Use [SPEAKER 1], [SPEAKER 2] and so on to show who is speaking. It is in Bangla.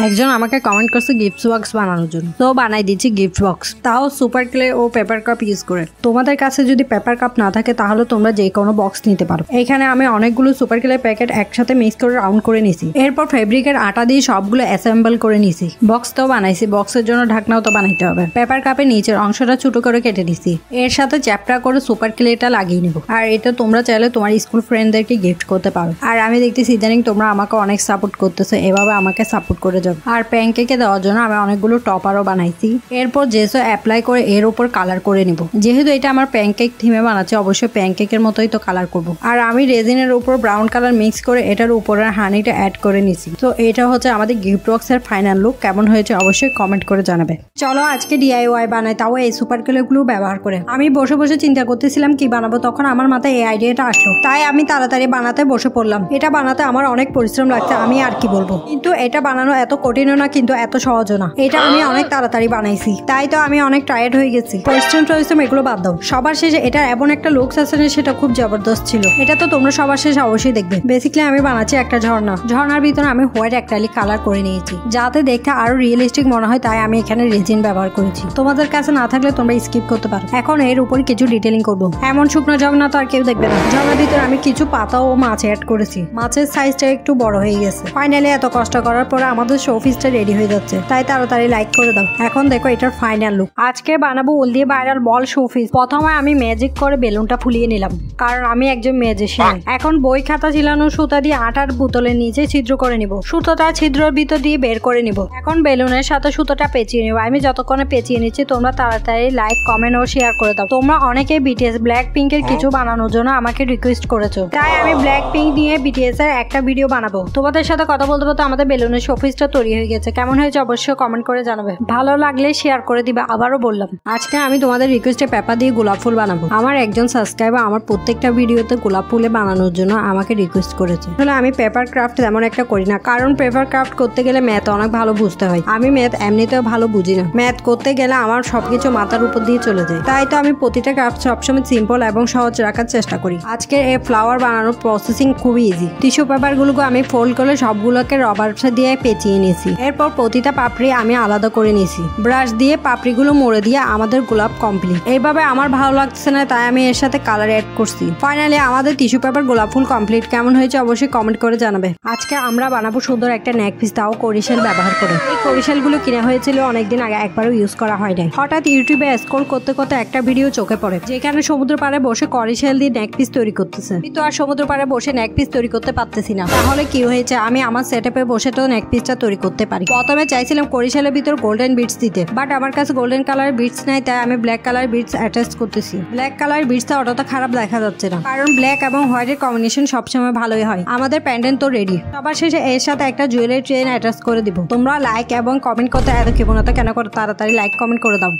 [SPEAKER 1] একজন আমাকে কমেন্ট করছে গিফট বক্স বানানোর জন্য, তো বানাই দিচ্ছি গিফট বক্স, তাও সুপার ক্লে ও পেপার কাপ ইউজ করে। তোমাদের কাছে যদি পেপার কাপ না থাকে তাহলে তোমরা যে কোনো বক্স নিতে পারো। এখানে আমি অনেকগুলো সুপার ক্লে প্যাকেট একসাথে মিক্স করে রাউন্ড করে নিছি। এরপর ফেব্রিকের আটা দিয়ে সবগুলো অ্যাসেম্বল করে নিছি। বক্স তো বানাইছি, বক্সের জন্য ঢাকনাও তো বানাইতে হবে। পেপার কাপের নিচের অংশটা ছোট করে কেটে নিছি। এর সাথে চ্যাপটা করে সুপার ক্লেটা লাগিয়ে নিব। আর এটা তোমরা চাইলে তোমার স্কুল ফ্রেন্ডদেরকে গিফট করতে পারো। আর আমি দেখতেছি ইদানিং তোমরা আমাকে অনেক সাপোর্ট করতেছো, এভাবে আমাকে সাপোর্ট করে যাও। আর প্যানকেকে দেওয়ার জন্য আমি অনেকগুলো টপারও বানাইছি। এরপর জেসো অ্যাপ্লাই করে এর উপর কালার করে নিব। যেহেতু এটা আমার প্যানকেক থিমে বানাচ্ছে, অবশ্যই প্যানকেকের মতোই তো কালার করব। আর আমি রেজিনের উপর ব্রাউন কালার মিক্স করে এটার উপরে হানিটা অ্যাড করে নিছি। তো এটা হচ্ছে আমাদের গিফট বক্সের ফাইনাল লুক। কেমন হয়েছে অবশ্যই কমেন্ট করে জানাবে। চলো আজকে ডিআইওয়াই বানাই, তাও এই সুপার ক্লেগুলো ব্যবহার করে। আমি বসে বসে চিন্তা করতেছিলাম কি বানাবো, তখন আমার মাথায় এই আইডিয়াটা আসলো। তাই আমি তাড়াতাড়ি বানাতে বসে পড়লাম। এটা বানাতে আমার অনেক পরিশ্রম লাগছে, আমি আর কি বলবো। কিন্তু এটা বানানো এত কঠিনও না, কিন্তু এত সহজও না। এটা আমি অনেক তাড়াতাড়ি বানাইছি, তাই তো আমি অনেক টায়ার্ড হয়ে গেছি। পরিশ্রম এগুলো বাদ দাও। সবার শেষে এটা এমন একটা লুকস আছে না, সেটা খুব জবরদস্ত ছিল। এটা তো তোমরা সবার শেষে অবশ্যই দেখবে। বেসিক্যালি আমি বানাচ্ছি একটা ঝর্ণার ভিতরে আমি হোয়াইট অ্যাক্রিলিক কালার করে নিয়েছি, যাতে দেখতে আরো রিয়েলিস্টিক মনে হয়। তাই আমি এখানে রেজিন ব্যবহার করেছি। তোমাদের কাছে না থাকলে তোমরা স্কিপ করতে পারো। এখন এর উপর কিছু ডিটেলিং করবো। এমন শুকনো ঝর্ণা তো আর কেউ দেখবে না। ঝর্ণার ভিতরে আমি কিছু পাতা ও মাছ অ্যাড করেছি। মাছের সাইজটা একটু বড় হয়ে গেছে। ফাইনালি এত কষ্ট করার পরে আমাদের শোপিসটা রেডি হয়ে যাচ্ছে, তাই তাড়াতাড়ি লাইক করে দাও। এখন দেখো এটার ফাইনাল লুক। আজকে বানাবো উল দিয়ে ভাইরাল বল শোপিস। প্রথমে আমি ম্যাজিক করে বেলুনটা ফুলিয়ে নিলাম, কারণ আমি একজন ম্যাজিশিয়ান। এখন বই খাতা ঝিলানো সুতা দিয়ে আটার বোতলের নিচে ছিদ্র করে নিব। সুতোটা ছিদ্রের ভিতর দিয়ে বের করে নিব। এখন বেলুনের সাথে সুতোটা পেঁচিয়ে নিব। আমি যতক্ষণে পেঁচিয়ে নিচ্ছি তোমরা তাড়াতাড়ি লাইক, কমেন্ট ও শেয়ার করে দাও। তোমরা অনেকে বিটিএস ব্ল্যাক পিঙ্কের কিছু বানানোর জন্য আমাকে রিকোয়েস্ট করেছো, তাই আমি ব্ল্যাক পিঙ্ক নিয়ে বিটিএস এর একটা ভিডিও বানাবো। তোমাদের সাথে কথা বলতে বলতে আমাদের বেলুনের শোপিসটা তৈরি হয়ে গেছে। কেমন হয়েছে অবশ্যই কমেন্ট করে জানাবে। ভালো লাগলে শেয়ার করে দিবে। আবারও বললাম, আজকে আমি তোমাদের রিকোয়েস্টে পেপার দিয়ে গোলাপ ফুল বানাবো। আমার একজন সাবস্ক্রাইবার আমার প্রত্যেকটা ভিডিওতে গোলাপ ফুলে বানানোর জন্য আমাকে রিকোয়েস্ট করেছে। আসলে আমি পেপার ক্রাফট তেমন একটা করি না, কারণ পেপার ক্রাফট করতে গেলে ম্যাথ অনেক ভালো বুঝতে হয়। আমি ম্যাথ এমনিতেও ভালো বুঝি না। ম্যাথ করতে গেলে আমার সবকিছু মাথার উপর দিয়ে চলে যায়। তাই তো আমি প্রতিটা ক্রাফট সবসময় সিম্পল এবং সহজ রাখার চেষ্টা করি। আজকে এই ফ্লাওয়ার বানানোর প্রসেসিং খুবই ইজি। টিস্যু পেপার গুলোকে আমি ফোল্ড করে সবগুলোকে রবার দিয়ে পেঁচিয়ে নিয়েছি। এরপর প্রতিটা পাপড়ি আমি আলাদা করে নিয়েছি। ব্রাশ দিয়ে পাপড়িগুলো মুড়ে দিয়ে আমাদের গোলাপ কমপ্লিট। এইভাবে আমার ভালো লাগছে না, তাই আমি এর সাথে কালার অ্যাড করছি। ফাইনালি আমাদের টিস্যু পেপার গোলাপ ফুল কমপ্লিট। কেমন হয়েছে অবশ্যই কমেন্ট করে জানাবে। আজকে আমরা বানাবো সুন্দর একটা নেক পিস, তাও করিশেল ব্যবহার করে। এই করিশেল গুলো কিনা হয়েছিল অনেকদিন আগে, একবারও ইউজ করা হয় নাই। হঠাৎ ইউটিউবে স্ক্রল করতে করতে একটা ভিডিও চোখে পড়ে, যেখানে সমুদ্র পাড়ে বসে করিশেল দিয়ে নেক পিস তৈরি করতেছে। কিন্তু আর সমুদ্র পাড়ে বসে নেক পিস তৈরি করতে পারতেছি না। তাহলে কি হয়েছে, আমি আমার সেটআপে বসে তো নেক পিসটা তৈরি করতে পারি। প্রথমে চাইছিলাম করিশেলের ভিতর গোল্ডেন বিটস দিতে, বাট আমার কাছে গোল্ডেন কালার বিটস নাই, তাই আমি ব্ল্যাক কালার বিটস অ্যাটাচ করতেছি। ব্ল্যাক কালার বিটসটা অতটা খারাপ দেখা যাচ্ছে না, কারণ ব্ল্যাক এবং হোয়াইটের কম্বিনেশন সবসময় ভালোই হয়। আমাদের প্যান্ডেন্ট তো রেডি। সবার শেষে এর সাথে একটা জুয়েলারি চেইন অ্যাটাচ করে দিব। তোমরা লাইক এবং কমেন্ট করতে এত ক্ষেপণতা কেন করো, তাড়াতাড়ি লাইক কমেন্ট করে দাও।